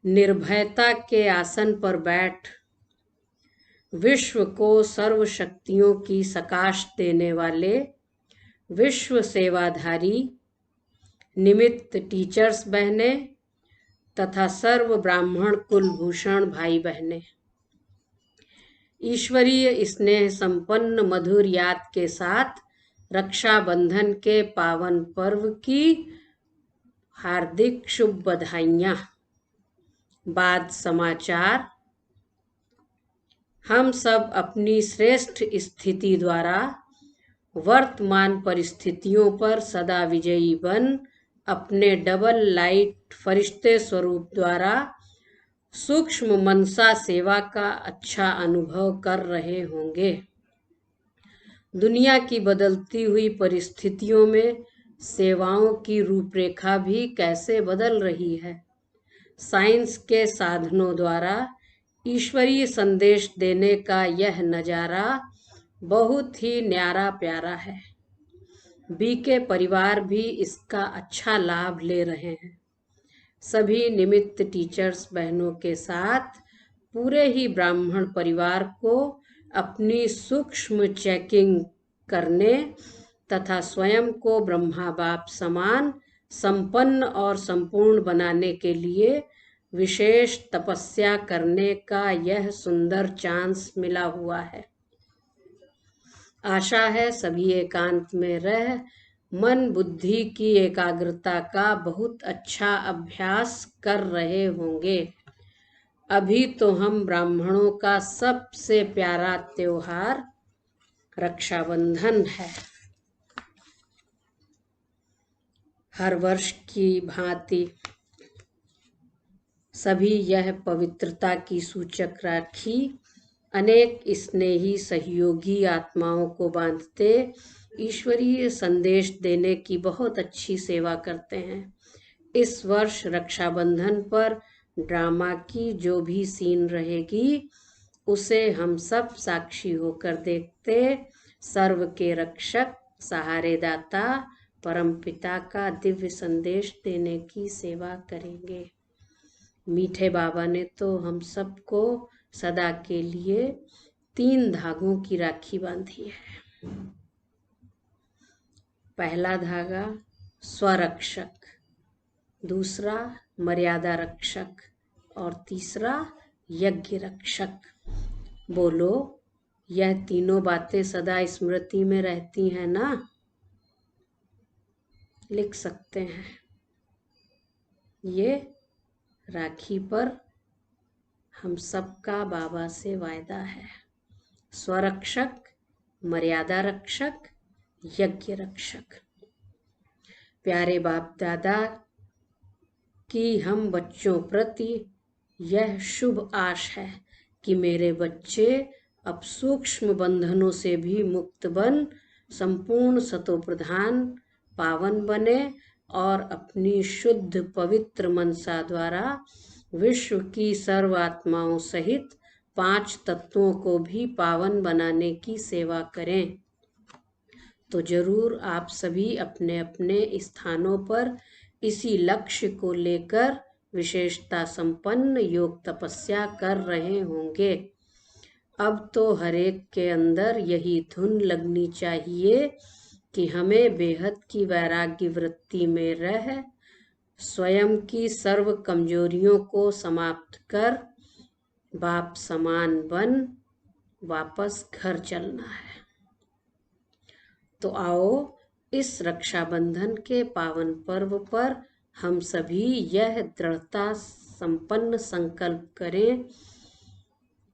निर्भयता के आसन पर बैठ, विश्व को सर्व शक्तियों की सकाश देने वाले विश्व सेवाधारी निमित्त टीचर्स बहने तथा सर्व ब्राह्मण कुलभूषण भाई बहने, ईश्वरीय स्नेह संपन्न मधुर याद के साथ रक्षाबंधन के पावन पर्व की हार्दिक शुभ बधाइयाँ। बाद समाचार। हम सब अपनी श्रेष्ठ स्थिति द्वारा वर्तमान परिस्थितियों पर सदा विजयी बन अपने डबल लाइट फरिश्ते स्वरूप द्वारा सूक्ष्म मनसा सेवा का अच्छा अनुभव कर रहे होंगे। दुनिया की बदलती हुई परिस्थितियों में सेवाओं की रूपरेखा भी कैसे बदल रही है। साइंस के साधनों द्वारा ईश्वरीय संदेश देने का यह नज़ारा बहुत ही न्यारा प्यारा है। बीके परिवार भी इसका अच्छा लाभ ले रहे हैं। सभी निमित्त टीचर्स बहनों के साथ पूरे ही ब्राह्मण परिवार को अपनी सूक्ष्म चेकिंग करने तथा स्वयं को ब्रह्मा बाप समान संपन्न और संपूर्ण बनाने के लिए विशेष तपस्या करने का यह सुंदर चांस मिला हुआ है। आशा है सभी एकांत में रह मन बुद्धि की एकाग्रता का बहुत अच्छा अभ्यास कर रहे होंगे। अभी तो हम ब्राह्मणों का सबसे प्यारा त्योहार रक्षाबंधन है। हर वर्ष की भांति सभी यह पवित्रता की सूचक राखी अनेक स्नेही सहयोगी आत्माओं को बांधते ईश्वरीय संदेश देने की बहुत अच्छी सेवा करते हैं। इस वर्ष रक्षाबंधन पर ड्रामा की जो भी सीन रहेगी उसे हम सब साक्षी होकर देखते सर्व के रक्षक सहारेदाता परमपिता का दिव्य संदेश देने की सेवा करेंगे। मीठे बाबा ने तो हम सबको सदा के लिए 3 धागों की राखी बांधी है। पहला धागा स्वरक्षक, दूसरा मर्यादा रक्षक और तीसरा यज्ञ रक्षक। बोलो, यह तीनों बातें सदा स्मृति में रहती हैं ना? लिख सकते हैं। ये राखी पर हम सबका बाबा से वायदा है। स्वरक्षक, मर्यादा रक्षक, यज्ञ रक्षक। प्यारे बाप दादा की हम बच्चों प्रति यह शुभ आश है कि मेरे बच्चे अब सूक्ष्म बंधनों से भी मुक्त बन संपूर्ण सतोप्रधान पावन बने और अपनी शुद्ध पवित्र मनसा द्वारा विश्व की सर्व आत्माओं सहित 5 तत्वों को भी पावन बनाने की सेवा करें। तो जरूर आप सभी अपने अपने स्थानों पर इसी लक्ष्य को लेकर विशेषता संपन्न योग तपस्या कर रहे होंगे। अब तो हर एक के अंदर यही धुन लगनी चाहिए कि हमें बेहद की वैराग्य वृत्ति में रह स्वयं की सर्व कमजोरियों को समाप्त कर बाप समान बन वापस घर चलना है। तो आओ इस रक्षाबंधन के पावन पर्व पर हम सभी यह दृढ़ता संपन्न संकल्प करें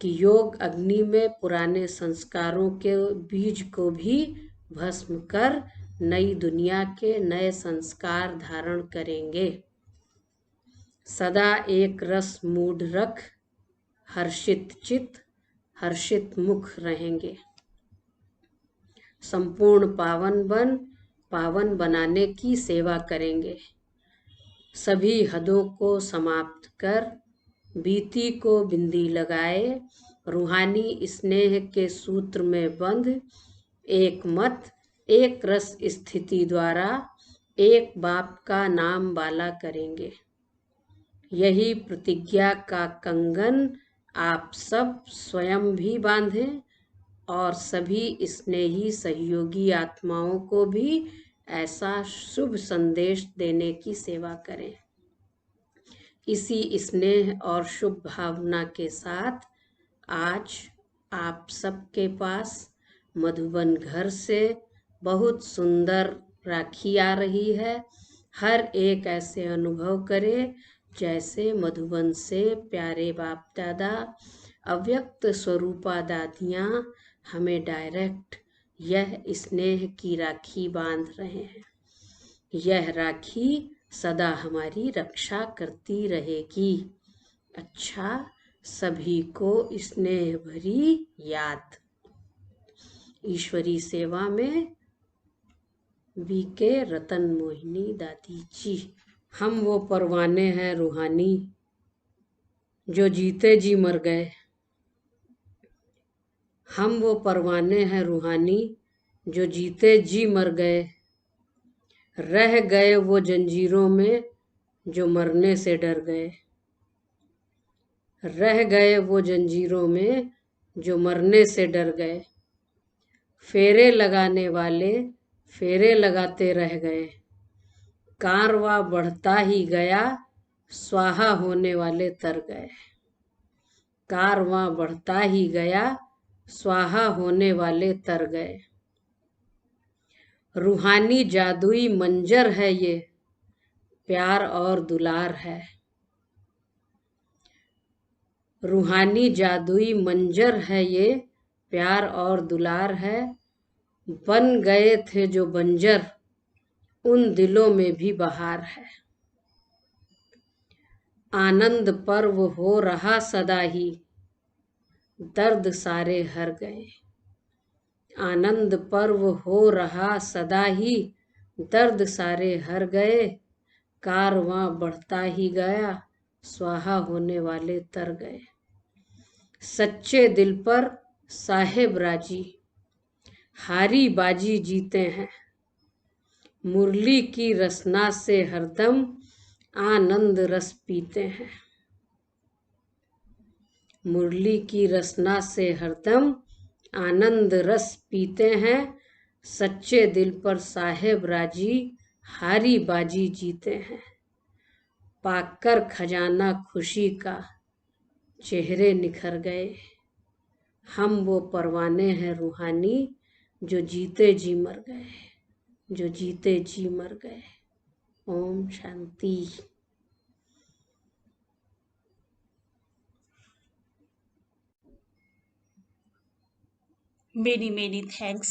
कि योग अग्नि में पुराने संस्कारों के बीज को भी भस्म कर नई दुनिया के नए संस्कार धारण करेंगे। सदा एक रस मूड रख हर्षित चित हर्षित मुख रहेंगे। संपूर्ण पावन बनाने की सेवा करेंगे। सभी हदों को समाप्त कर बीती को बिंदी लगाए रूहानी स्नेह के सूत्र में बंध एक मत एक रस स्थिति द्वारा एक बाप का नाम बाला करेंगे। यही प्रतिज्ञा का कंगन आप सब स्वयं भी बांधें और सभी स्नेही सहयोगी आत्माओं को भी ऐसा शुभ संदेश देने की सेवा करें। इसी स्नेह और शुभ भावना के साथ आज आप सबके पास मधुबन घर से बहुत सुंदर राखी आ रही है। हर एक ऐसे अनुभव करे जैसे मधुबन से प्यारे बाप दादा अव्यक्त स्वरूपा दादियाँ हमें डायरेक्ट यह स्नेह की राखी बांध रहे हैं। यह राखी सदा हमारी रक्षा करती रहेगी। अच्छा, सभी को स्नेह भरी याद। ईश्वरी सेवा में बीके रतन मोहिनी दादी जी। हम वो परवाने हैं रूहानी जो जीते जी मर गए। हम वो परवाने हैं रूहानी जो जीते जी मर गए। रह गए वो जंजीरों में जो मरने से डर गए। रह गए वो जंजीरों में जो मरने से डर गए। फेरे लगाने वाले फेरे लगाते रह गए। कारवां बढ़ता ही गया, स्वाहा होने वाले तर गए। कारवां बढ़ता ही गया, स्वाहा होने वाले तर गए। रूहानी जादुई मंजर है ये, प्यार और दुलार है। रूहानी जादुई मंजर है ये, प्यार और दुलार है। बन गए थे जो बंजर, उन दिलों में भी बहार है। आनंद पर्व हो रहा सदा ही, दर्द सारे हर गए। आनंद पर्व हो रहा सदा ही, दर्द सारे हर गए। कारवां बढ़ता ही गया, स्वाहा होने वाले तर गए। सच्चे दिल पर साहेब राजी, हारी बाजी जीते हैं। मुरली की रसना से हरदम आनंद रस पीते हैं। मुरली की रसना से हरदम आनंद रस पीते हैं। सच्चे दिल पर साहेब राजी, हारी बाजी जीते हैं। पाकर खजाना खुशी का चेहरे निखर गए। हम वो परवाने हैं रूहानी जो जीते जी मर गए, जो जीते जी मर गए। ओम शांति। मेनी थैंक्स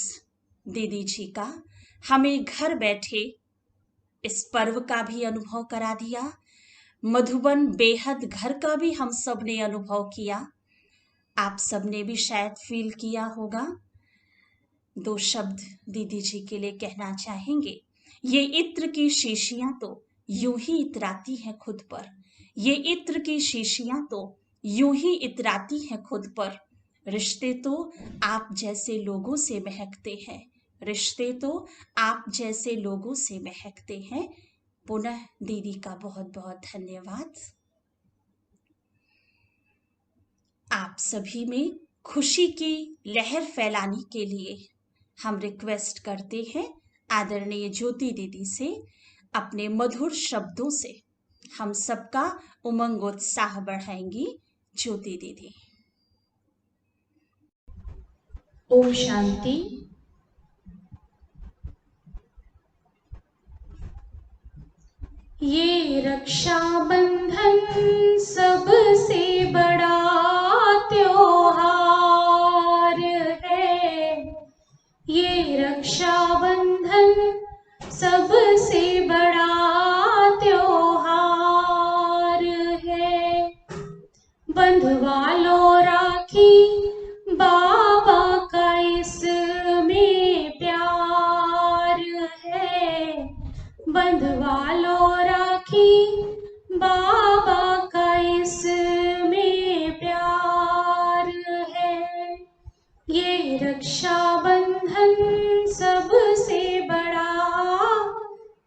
दीदी जी का, हमें घर बैठे इस पर्व का भी अनुभव करा दिया, मधुबन बेहद घर का भी हम सब ने अनुभव किया। आप सब ने भी शायद फील किया होगा। 2 शब्द दीदी जी के लिए कहना चाहेंगे। ये इत्र की शीशियां तो यूं ही इतराती हैं खुद पर, ये इत्र की शीशियां तो यूं ही इतराती हैं खुद पर। रिश्ते तो आप जैसे लोगों से महकते हैं, रिश्ते तो आप जैसे लोगों से महकते हैं। पुनः दीदी का बहुत बहुत धन्यवाद। आप सभी में खुशी की लहर फैलाने के लिए हम रिक्वेस्ट करते हैं आदरणीय ज्योति दीदी से, अपने मधुर शब्दों से हम सबका उमंग उत्साह बढ़ाएंगी। ज्योति दीदी। ओम शांति। ये रक्षाबंधन सबसे बड़ा त्योहार है, ये रक्षाबंधन सबसे बड़ा त्योहार है। बंधवा लो राखी बाबा का इसमें प्यार है, बंधवा लो राखी बाबा का इसमें प्यार है। ये रक्षाबंधन सबसे बड़ा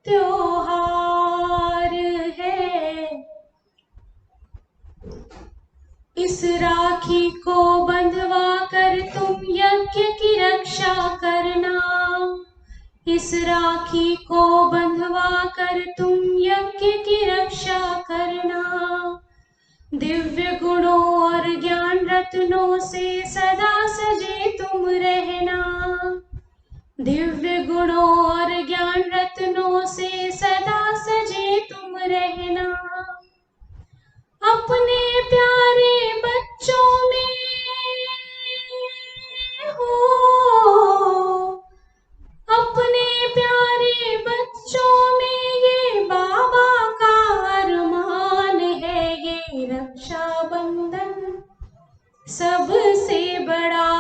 त्योहार है। इस राखी को बंधवा कर तुम यज्ञ की रक्षा करना, इस राखी को बंधवा कर तुम यज्ञ की रक्षा करना। दिव्य गुणों और ज्ञान रत्नों से सदा सजे तुम रहना, दिव्य गुणों और ज्ञान रत्नों से सदा सजे तुम रहना। अपने प्यारे बच्चों में हो, अपने प्यारे बच्चों में ये बाबा का अरमान है। ये रक्षाबंधन सबसे बड़ा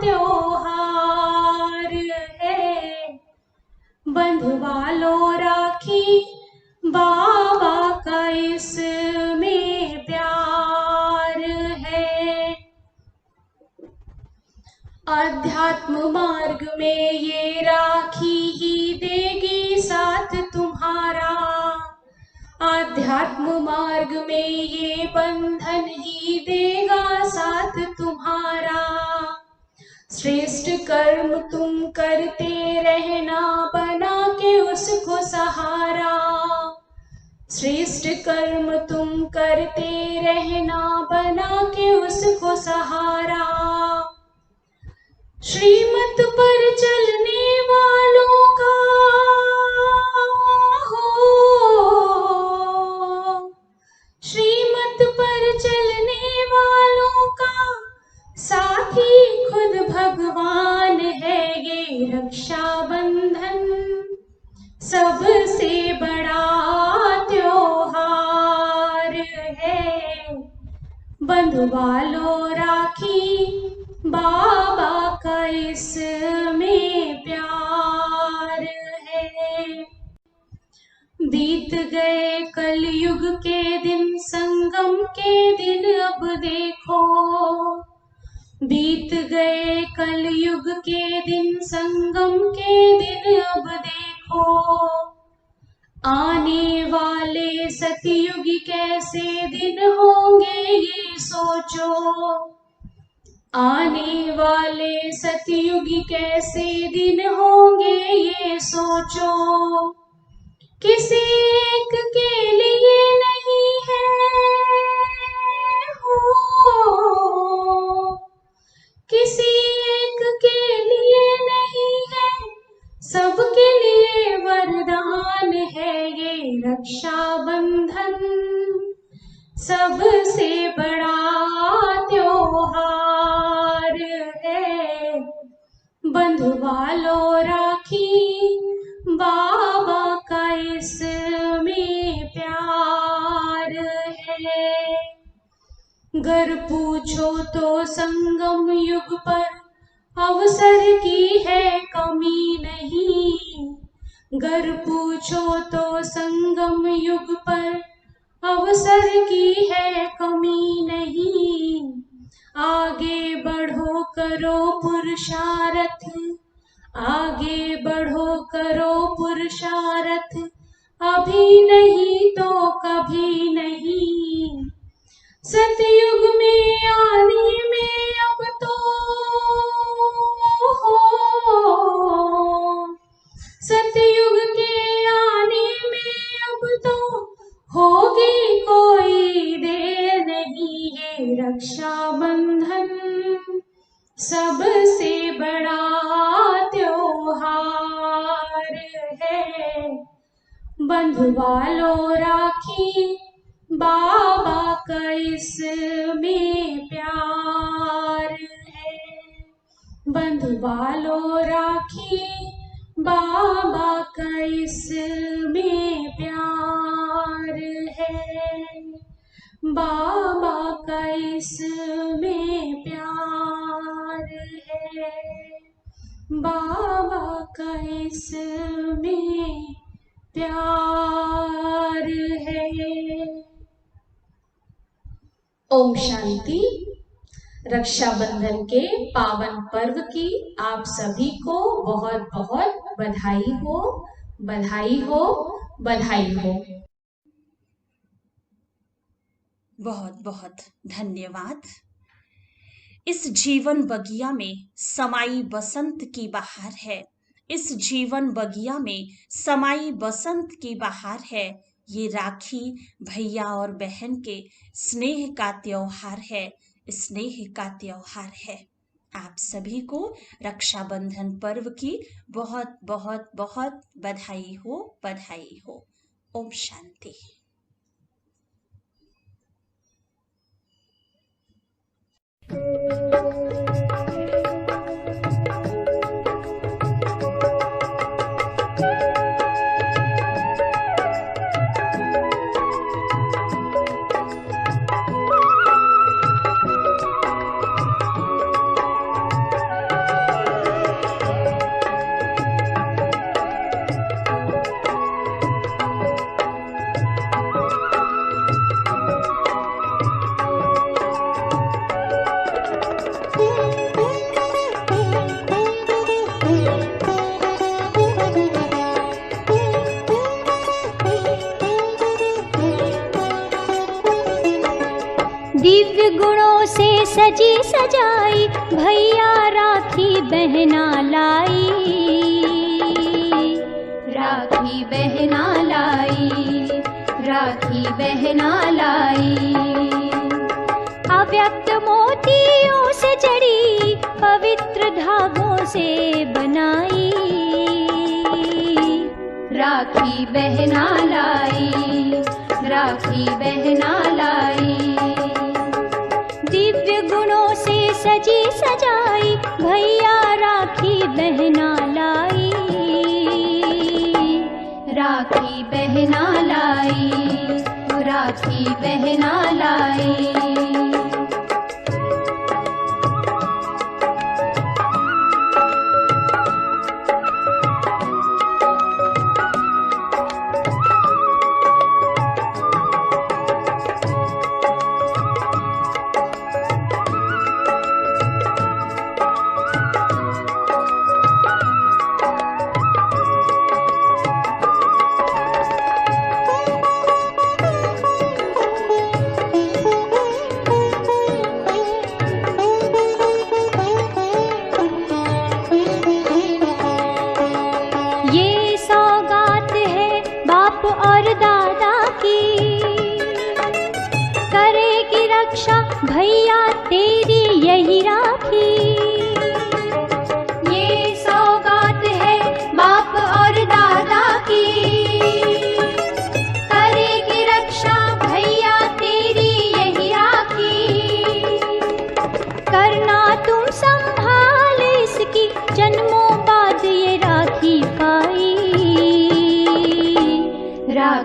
त्योहार है। बंधवा लो राखी बाबा का इसमें प्यार है। अध्यात्म मार्ग में ये राखी ही देगी साथ तुम्हारा, आध्यात्म मार्ग में ये बंधन ही देगा साथ तुम्हारा। श्रेष्ठ कर्म तुम करते रहना बना के उसको सहारा, श्रेष्ठ कर्म तुम करते रहना बना के उसको सहारा। श्रीमत पर चलने वालों का हो, श्रीमत पर चलने वालों का साथी खुद भगवान है। ये रक्षाबंधन सबसे बड़ा त्योहार है। बंधवा लो राखी बाबा का इसमें प्यार है। बीत गए कलयुग के दिन, संगम के दिन अब देखो, बीत गए कलयुग के दिन, संगम के दिन अब देखो। आने वाले सतयुग कैसे दिन होंगे ये सोचो, आने वाले सतयुग कैसे दिन होंगे ये सोचो। किसी एक के लिए नहीं है हो, किसी एक के लिए नहीं है, सबके लिए वरदान है ये रक्षाबंधन। सबसे बड़ा त्योहार है, बंधवा लो राखी, बाबा का इसमें प्यार है। गर पूछो तो संगम युग पर अवसर की है कमी नहीं, गर पूछो तो संगम युग पर अवसर की है कमी नहीं। आगे बढ़ो करो पुरुषार्थ, आगे बढ़ो करो पुरुषार्थ, अभी नहीं तो कभी नहीं। सतयुग में आने में अब तो हो, सतयुग के आने में अब तो होगी कोई देर नहीं। ये रक्षाबंधन सबसे बड़ा त्योहार है, बंधवा लो राखी, बाबा का इसमें प्यार है। बंधवा लो राखी, बाबा का इसमें प्यार है, बाबा का इसमें प्यार है, बाबा का इसमें प्यार है। ओम शांति। रक्षाबंधन के पावन पर्व की आप सभी को बहुत बहुत बधाई हो, बधाई हो, बधाई हो। बहुत बहुत धन्यवाद। इस जीवन बगिया में समाई बसंत की बहार है, इस जीवन बगिया में समाई बसंत की बहार है। ये राखी भैया और बहन के स्नेह का त्योहार है, स्नेह का त्योहार है। आप सभी को रक्षाबंधन पर्व की बहुत बहुत बहुत बधाई हो, बधाई हो। ओम शांति। दिव्य गुणों से सजी सजाई भैया राखी बहना लाई, राखी बहना लाई, राखी बहना लाई। अव्यक्त मोतियों से जड़ी पवित्र धागों से बनाई, राखी बहना लाई, राखी बहना लाई। दिव्य गुणों से सजी सजाई भैया राखी बहना लाई, राखी बहना लाई, राखी बहना लाई।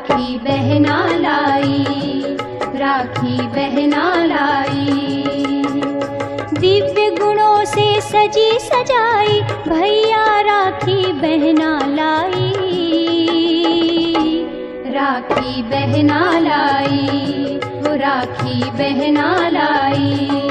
राखी बहना लाई, राखी बहना लाई। दिव्य गुणों से सजी सजाई भैया राखी बहना लाई, राखी बहना लाई, वो राखी बहना लाई।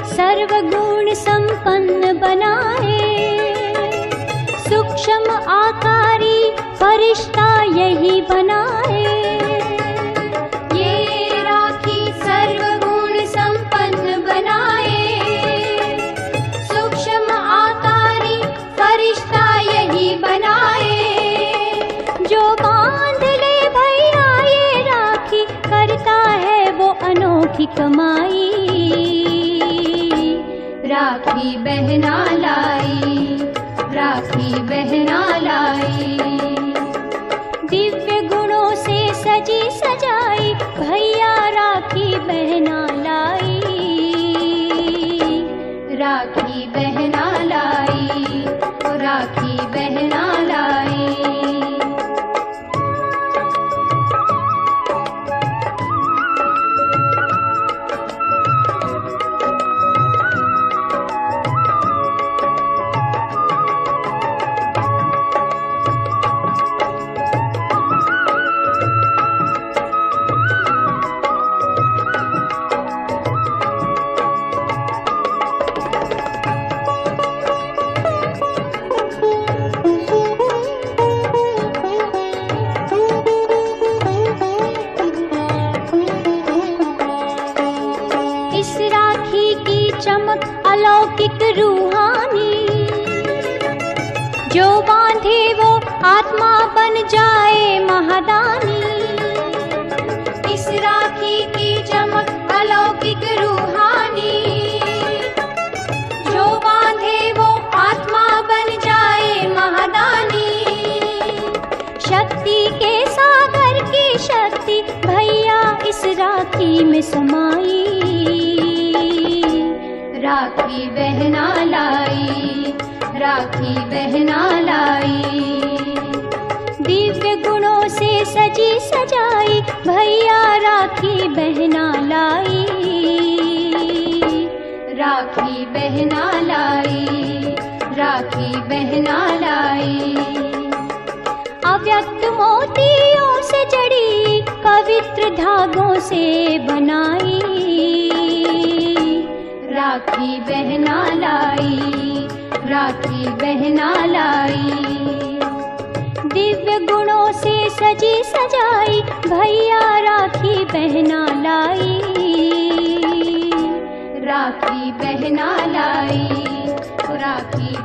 सर्वगुण संपन्न बनाए, सूक्ष्म आकारी फरिश्ता यही बनाए। ये राखी सर्वगुण संपन्न बनाए, सूक्ष्म आकारी फरिश्ता यही बनाए। जो बांध ले भैया ये राखी करता है वो अनोखी कमाई, राखी बहना लाई, राखी बहना लाई। दिव्य गुणों से सजी सजाई भैया राखी बहना लाई, राखी बहना लाई, राखी बहना लाई। इस राखी की चमक अलौकिक रूहानी, जो बांधे वो आत्मा बन जाए महादानी। इस राखी की चमक अलौकिक रूहानी, जो बांधे वो आत्मा बन जाए महादानी। शक्ति के सागर की शक्ति भैया इस राखी में समाई, राखी बहना लाई, राखी बहना लाई। दिव्य गुणों से सजी सजाई भैया राखी बहना लाई, राखी बहना लाई, राखी बहना लाई। अव्यक्त मोतियों से जड़ी पवित्र धागों से बनाई, राखी बहना लाई, राखी बहना लाई। दिव्य गुणों से सजी सजाई भैया राखी बहना लाई, राखी बहना लाई, राखी